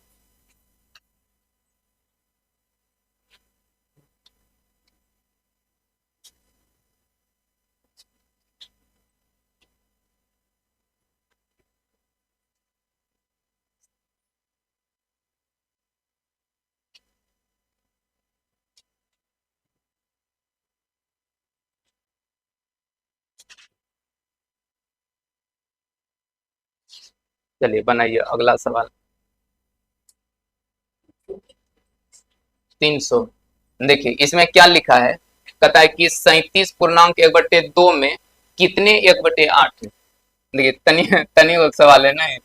S1: चलिए बनाइए अगला सवाल। 300। देखिए इसमें क्या लिखा है, कहता है कि 37.1/2 में कितने 1/8 है। देखिए तनी तनी वो सवाल है नहीं,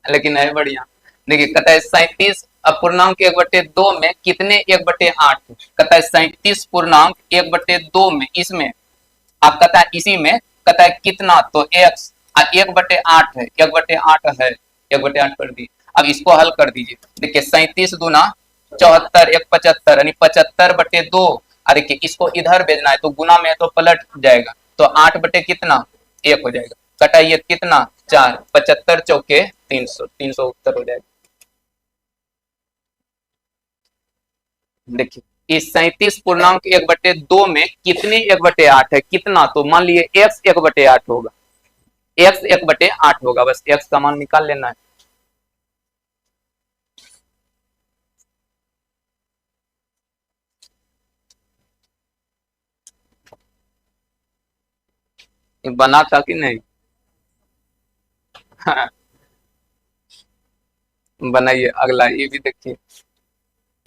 S1: लेकिन है बढ़िया। देखिए कहता है 37.1/2 में कितने 1/8 है। कहता है 37.1/2 में, इसमें आप कहता है इसी में कहता है कितना, तो x 1/8 है, 1/8 है, 1/8 कर दी। अब इसको हल कर दीजिए। देखिए 37 दूना 74, 1 75, यानी 75/2। अरे देखिए इसको इधर भेजना है तो गुना में है तो पलट जाएगा, तो 8 बटे कितना, 1 हो जाएगा। कटाइए कितना, 4, 75 चौके 300, 300 उत्तर हो जाएगा। देखिए इस 37.1/2 में कितने 1/8 है, कितना, तो मान लीजिए x 1/8 होगा, x 1/8 होगा, बस x का मान निकाल लेना है। बना था कि नहीं बनाइए अगला, ये भी देखिए।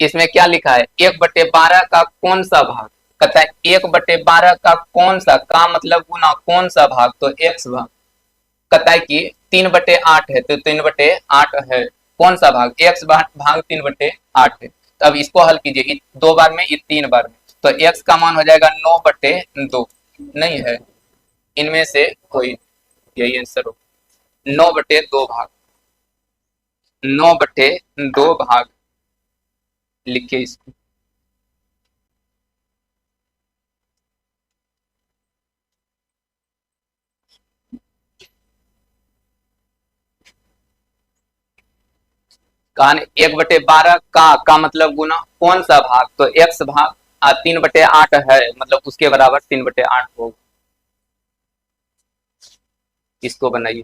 S1: इसमें क्या लिखा है, 1/12 का कौन सा भाग। कहता है 1/12 का कौन सा, का मतलब गुना, कौन सा भाग, तो x भाग। कहता है कि 3/8 है, तो 3/8 है, कौन सा भाग, x भाग 3/8 है। तो अब इसको हल कीजिए, 2 बार में, 3 बार में, तो x का मान हो जाएगा 9/2। नहीं है इनमें से कोई, यही आंसर हो, 9/2 भाग, 9/2 भाग लिखिए इसको। कहानी 1/12 का मतलब गुना, कौन सा भाग, तो x भाग 3/8 है, मतलब उसके बराबर 3/8 होगा। इसको बनाइए।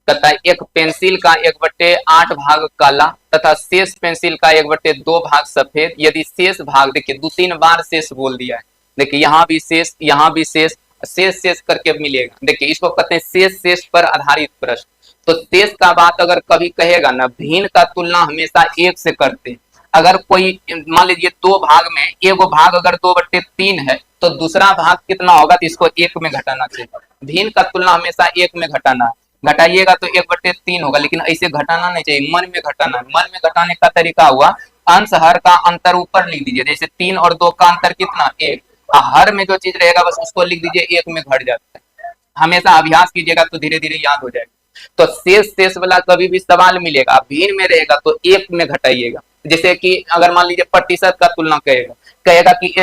S1: कहता है एक पेंसिल का 1/8 भाग काला तथा शेष पेंसिल का 1/2 भाग सफेद। यदि शेष भाग, देखिए 2-3 बार शेष बोल दिया है, देखिए यहाँ भी शेष, यहाँ भी शेष, शेष शेष करके मिलेगा। देखिए इसको कहते हैं शेष शेष पर आधारित प्रश्न। तो शेष का बात अगर कभी कहेगा ना, भिन्न का तुलना हमेशा एक से करते। अगर कोई मान लीजिए दो भाग में एगो भाग अगर 2/3 है तो दूसरा भाग कितना होगा, तो इसको एक में घटाना चाहिए। भिन्न का तुलना हमेशा एक में घटाना है, घटाइएगा तो 1/3 होगा, लेकिन ऐसे घटाना नहीं चाहिए, मन में घटाना है। मन में घटाने का तरीका हुआ अंश हर का अंतर ऊपर लिख दीजिए, जैसे 3 और 2 का अंतर कितना 1, हर में जो चीज रहेगा बस उसको लिख दीजिए, एक में घट जाता है। हमेशा अभ्यास कीजिएगा तो धीरे धीरे याद हो जाएगा। तो शेष शेष वाला कभी भी सवाल मिलेगा भिन्न में रहेगा तो एक में घटाइएगा। जैसे कि अगर मान लीजिए प्रतिशत का तुलना कहेगा, कहेगा कि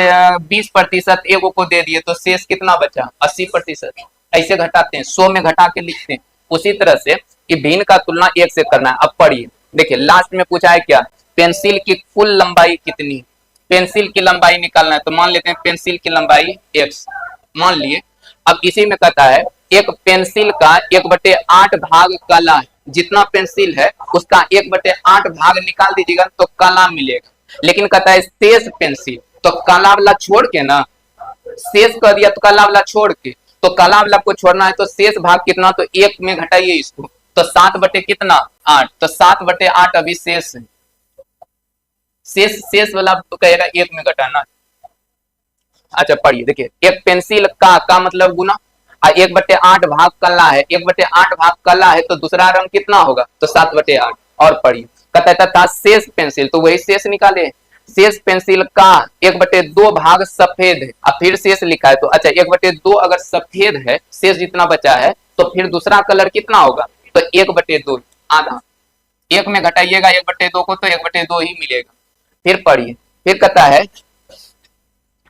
S1: 20% एगो को दे दिए तो शेष कितना बचा 80%, ऐसे घटाते हैं, 100 में घटा के लिखते हैं। उसी तरह से कि भिन्न का तुलना एक से करना है। अब पढ़िए, देखिए लास्ट में पूछा है क्या, पेंसिल की कुल लंबाई कितनी, पेंसिल की लंबाई निकालना है। तो मान लेते हैं पेंसिल की लंबाई x मान लिए। अब इसी में कहता है एक पेंसिल का 1/8 भाग काला है, जितना पेंसिल है उसका 1/8 भाग निकाल दीजिएगा तो काला मिलेगा। लेकिन कहता है शेष पेंसिल, तो काला वाला छोड़ के ना, शेष कर दिया तो काला वाला छोड़ के, तो काला वाला को छोड़ना है तो शेष भाग कितना, तो एक में घटाइए इसको, तो 7 बटे कितना 8, तो 7/8 अभी शेष है। शेष वाला कहेगा एक में घटाना। अच्छा पढ़िए, देखिए एक पेंसिल का मतलब गुना, 1/8 भाग काला है, 1/8 भाग काला है तो दूसरा रंग कितना होगा, तो 7/8। और पढ़िए कहता था शेष पेंसिल, तो वही शेष निकाले, शेष पेंसिल का 1/2 भाग सफेद है, अब फिर शेष लिखा है तो अच्छा 1/2 अगर सफेद है, शेष जितना बचा है तो फिर दूसरा कलर कितना होगा, तो 1/2 आधा, एक में घटाइएगा 1/2 को तो 1/2 ही मिलेगा। फिर पढ़िए, फिर कहता है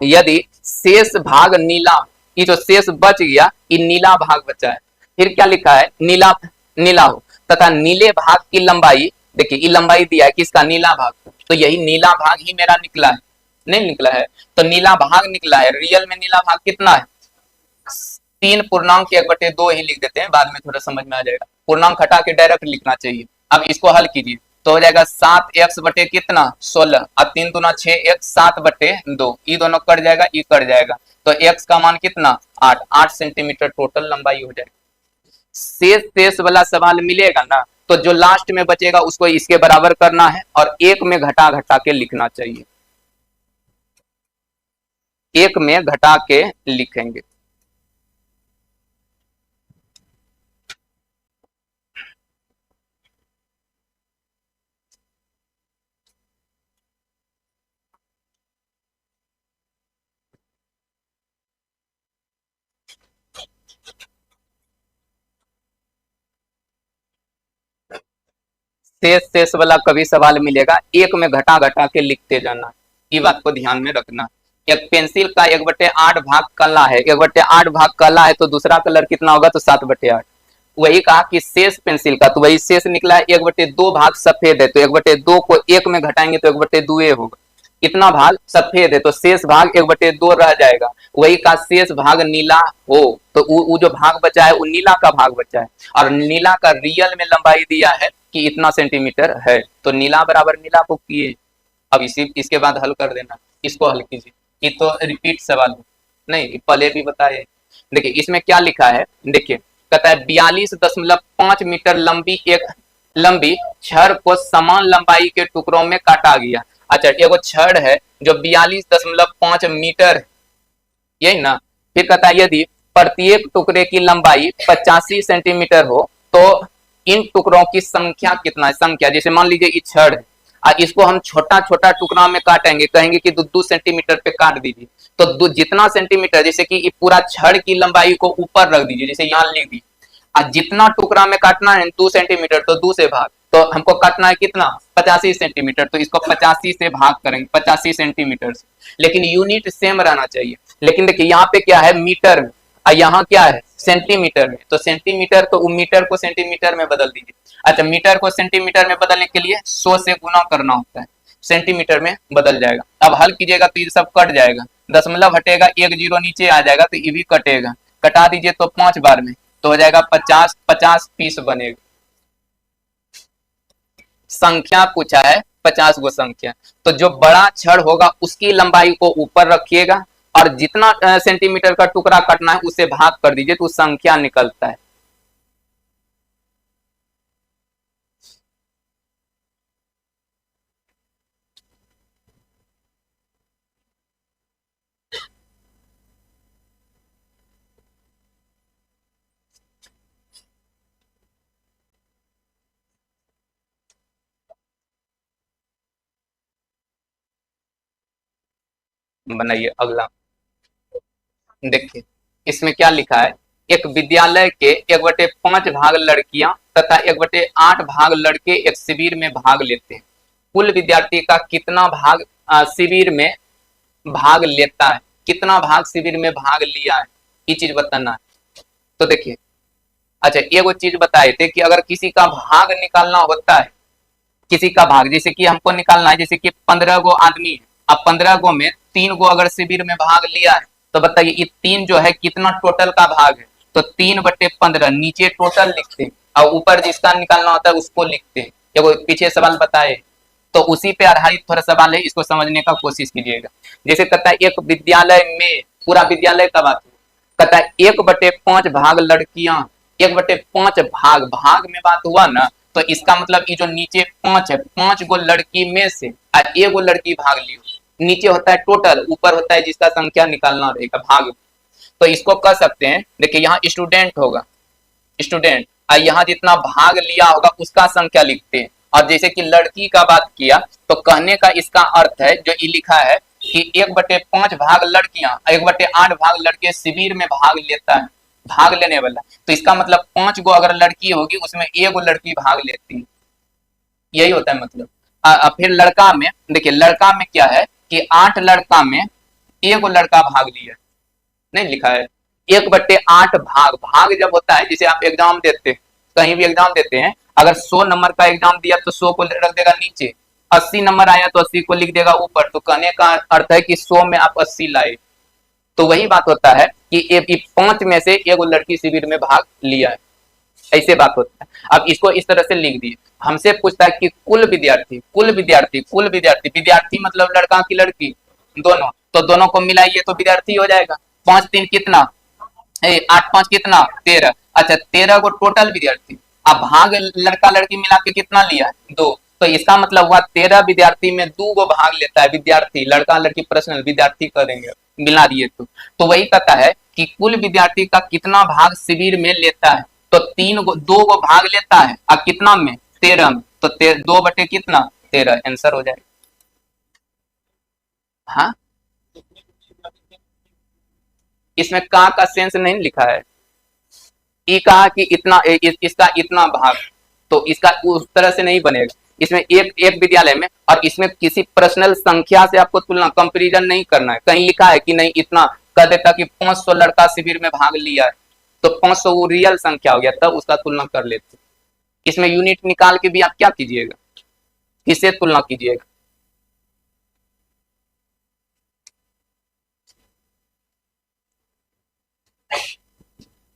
S1: यदि शेष भाग नीला, ये जो शेष बच गया ये नीला भाग बचा है, फिर क्या लिखा है नीला हो तथा नीले भाग की लंबाई, देखिए ये लंबाई दिया है किसका, नीला भाग, तो यही नीला भाग ही मेरा निकला है, नहीं निकला है तो नीला भाग निकला है। रियल में नीला भाग कितना है, 3 पूर्णांक 1/2 ही लिख देते हैं, बाद में थोड़ा समझ में आ जाएगा, पूर्णांक हटा के डायरेक्ट लिखना चाहिए। अब इसको हल कीजिए तो हो जाएगा 7x बटे कितना 16 और 3 दूना 6x 7/2, ये दोनों कट जाएगा, ये कट जाएगा, तो x का मान कितना 8 सेंटीमीटर टोटल लंबाई हो जाएगी। शेष वाला सवाल मिलेगा ना, तो जो लास्ट में बचेगा उसको इसके बराबर करना है और एक में घटा घटा के लिखना चाहिए, एक में घटा के लिखेंगे। शेष वाला कभी सवाल मिलेगा एक में घटा घटा के लिखते जाना, ये बात को ध्यान में रखना। एक पेंसिल का 1/8 भाग काला है, 1/8 भाग काला है तो दूसरा कलर कितना होगा, तो 7/8। वही कहा कि शेष पेंसिल का, तो वही शेष निकला है 1/2 भाग सफेद है, तो 1/2 को एक में घटाएंगे तो 1/2 होगा। कितना भाग सफेद है तो शेष भाग 1/2 रह जाएगा। वही का शेष भाग नीला हो तो वो जो भाग बचा है वो नीला का भाग बचा है, और नीला का रियल में लंबाई दिया है कि इतना सेंटीमीटर है, तो नीला बराबर नीला को किए। अब इसके बाद हल कर देना, इसको हल कीजिए, ये तो रिपीट सवाल नहीं, पहले भी बताए। देखिए इसमें क्या लिखा है, देखिए कहता है 42.5 मीटर लंबी छड़ को समान लंबाई के टुकड़ों में काटा गया। अच्छा एगो छड़ है जो 42.5 मीटर, यही ना। फिर कहता है यदि प्रत्येक टुकड़े की लंबाई 85 सेंटीमीटर हो तो इन टुकड़ों की संख्या कितना है, संख्या जैसे मान लीजिए ये छड़ है, इसको हम छोटा छोटा टुकड़ा में काटेंगे, कहेंगे कि 2 सेंटीमीटर पे काट दीजिए, तो जितना सेंटीमीटर, जैसे कि ये पूरा छड़ की लंबाई को ऊपर रख दीजिए, जैसे यहाँ लिख दी, जितना टुकड़ा में काटना है 2 सेंटीमीटर, तो 2 से भाग, तो हमको काटना है कितना 85 सेंटीमीटर, तो इसको 85 से भाग करेंगे, 85 सेंटीमीटर से, लेकिन यूनिट सेम रहना चाहिए। लेकिन देखिए यहाँ पे क्या है मीटर में, यहाँ क्या है सेंटीमीटर में, तो सेंटीमीटर तो मीटर को सेंटीमीटर में बदल दीजिए। अच्छा मीटर को सेंटीमीटर में बदलने के लिए 100 से गुना करना होता है, सेंटीमीटर में बदल जाएगा। अब हल कीजिएगा तो ये सब कट जाएगा, दशमलव हटेगा, 1 0 नीचे आ जाएगा तो ये भी कटेगा, कटा दीजिए तो 5 बार में, तो हो जाएगा 50 पीस बनेगा। संख्या पूछा है 50 गो संख्या, तो जो बड़ा छड़ होगा उसकी लंबाई को ऊपर रखिएगा और जितना सेंटीमीटर का टुकड़ा काटना है उसे भाग कर दीजिए तो संख्या निकलता है। बनाइए अगला। देखिए इसमें क्या लिखा है, एक विद्यालय के 1/5 भाग लड़कियां तथा 1/8 भाग लड़के एक शिविर में भाग लेते हैं। कुल विद्यार्थी का कितना भाग शिविर में भाग लेता है, कितना भाग शिविर में भाग लिया है, ये चीज बताना है। तो देखिए, अच्छा ये वो चीज बताए थे कि अगर किसी का भाग निकालना होता है, किसी का भाग जैसे कि हमको निकालना है, जैसे कि 15 गो आदमी है, अब 15 गो में 3 गो अगर शिविर में भाग लिया है तो बताइए ये 3 जो है कितना टोटल का भाग है। तो 3/15 नीचे टोटल लिखते हैं और ऊपर जिसका निकालना होता है उसको लिखते हैं। ये पीछे सवाल बताए तो उसी पे आधारित थोड़ा सवाल है, इसको समझने का कोशिश कीजिएगा। जैसे कहता है एक विद्यालय में, पूरा विद्यालय का बात कहता है 1/5 भाग लड़कियां, 1/5 भाग, भाग में बात हुआ ना, तो इसका मतलब ये जो नीचे 5 है, 5 गो लड़की में से एक गो लड़की भाग लियो, नीचे होता है टोटल, ऊपर होता है जिसका संख्या निकालना रहेगा भाग। तो इसको कह सकते हैं, देखिए यहाँ स्टूडेंट होगा, स्टूडेंट, और यहाँ जितना भाग लिया होगा उसका संख्या लिखते हैं। और जैसे कि लड़की का बात किया तो कहने का इसका अर्थ है जो ये लिखा है कि 1/5 भाग लड़कियां, 1/8 भाग लड़के शिविर में भाग लेता है, भाग लेने वाला। तो इसका मतलब 5 गो अगर लड़की होगी उसमें एक गो लड़की भाग लेती है, यही होता है मतलब। फिर लड़का में देखिए, लड़का में क्या है कि 8 लड़का में एक गो लड़का भाग लिया, नहीं लिखा है 1/8 भाग, भाग जब होता है जैसे आप एग्जाम देते, कहीं भी एग्जाम देते हैं, अगर 100 नंबर का एग्जाम दिया तो 100 को रख देगा नीचे, 80 नंबर आया तो 80 को लिख देगा ऊपर। तो कहने का अर्थ है कि 100 में आप 80 लाए। तो वही बात होता है कि 5 में से एक लड़की शिविर में भाग लिया है, ऐसे बात होता है। अब इसको इस तरह से लिख दिए। हमसे पूछता है कि कुल विद्यार्थी, कुल विद्यार्थी, कुल विद्यार्थी, विद्यार्थी मतलब लड़का की लड़की दोनों, तो दोनों को मिलाइए तो विद्यार्थी हो जाएगा। 5 3 कितना, 8 5 कितना 13, अच्छा 13 को टोटल विद्यार्थी। अब भाग लड़का लड़की मिला के कितना लिया, 2, तो इसका मतलब हुआ 13 विद्यार्थी में 2 गो भाग लेता है विद्यार्थी, लड़का लड़की पर्सनल विद्यार्थी करेंगे मिला दिए तो वही कहता है कि कुल विद्यार्थी का कितना भाग शिविर में लेता है। तो 2 गो भाग लेता है और कितना में 13 में, तो 2 बटे कितना 13, आंसर हो जाएगा। हाँ, इसमें का सेंस नहीं लिखा है, ये कहा कि इतना इसका इतना भाग, तो इसका उस तरह से नहीं बनेगा। इसमें एक एक विद्यालय में, और इसमें किसी पर्सनल संख्या से आपको तुलना कंपैरिजन नहीं करना है। कहीं लिखा है कि नहीं इतना, कह देता कि 500 लड़का शिविर में भाग लिया है तो 500 वो रियल संख्या हो गया, तब उसका तुलना कर लेते। इसमें यूनिट निकाल के भी आप क्या कीजिएगा, किससे तुलना कीजिएगा।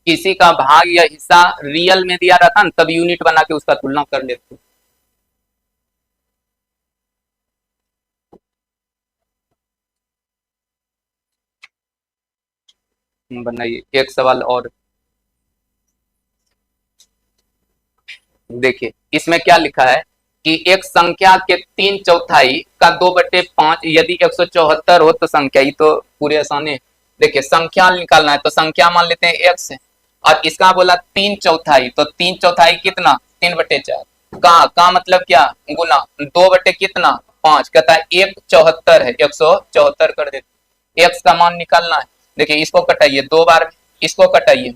S1: किसी का भाग या हिस्सा रियल में दिया रहता ना, तब यूनिट बना के उसका तुलना कर लेते। बनाइए एक सवाल और। देखिए इसमें क्या लिखा है कि एक संख्या के 3/4 का 2/5 यदि 174 हो तो संख्या, ये तो पूरे आसान है। देखिए संख्या निकालना है तो संख्या मान लेते हैं x है, और इसका बोला 3/4, तो 3/4 कितना 3/4, का मतलब क्या गुना 2 बटे कितना 5, कहता है 174 है, 174 कर देते, x का मान निकालना है। देखिए इसको कटाइए 2 बार, इसको कटाइए,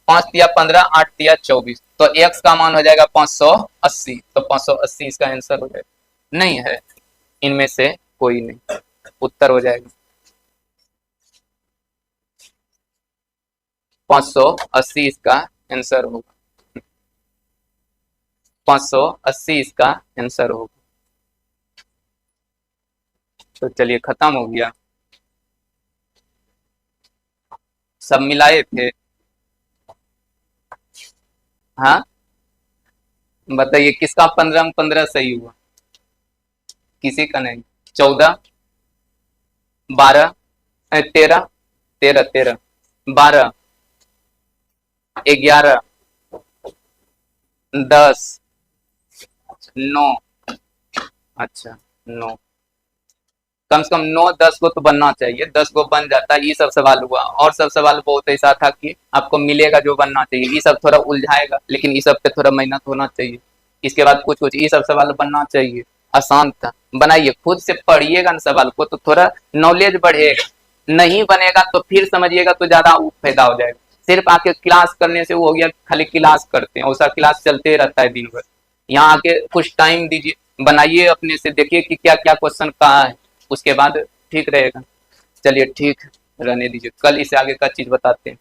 S1: 5 तिया 15, 8 तिया 24, तो x का मान हो जाएगा 580, तो 580 इसका आंसर हो जाएगा। नहीं है इनमें से कोई नहीं, उत्तर हो जाएगा 580 इसका आंसर होगा, 580 इसका आंसर होगा। तो चलिए खत्म हो गया, सब मिलाए थे। हाँ बताइए किसका 15 में 15 सही हुआ, किसी का नहीं। 14, 12, 13, 13, 13, 12, 11, 10, 9। अच्छा, 9। कम से कम 9-10 को तो बनना चाहिए, 10 को बन जाता है। ये सब सवाल हुआ, और सब सवाल बहुत ऐसा था कि आपको मिलेगा जो बनना चाहिए। ये सब थोड़ा उलझाएगा, लेकिन ये सब पे थोड़ा मेहनत होना चाहिए। इसके बाद कुछ कुछ ये सब सवाल बनना चाहिए। आसान था, बनाइए, खुद से पढ़िएगा ना सवाल को, तो थोड़ा नॉलेज बढ़ेगा। नहीं बनेगा तो फिर समझिएगा, तो ज्यादा फायदा हो जाएगा। सिर्फ आके क्लास करने से वो हो गया, खाली क्लास करते हैं, वैसा क्लास चलते रहता है दिन भर। यहाँ आके कुछ टाइम दीजिए, बनाइए अपने से, देखिए कि क्या क्या क्वेश्चन कहाँ है, उसके बाद ठीक रहेगा। चलिए ठीक, रहने दीजिए, कल इससे आगे का चीज बताते हैं।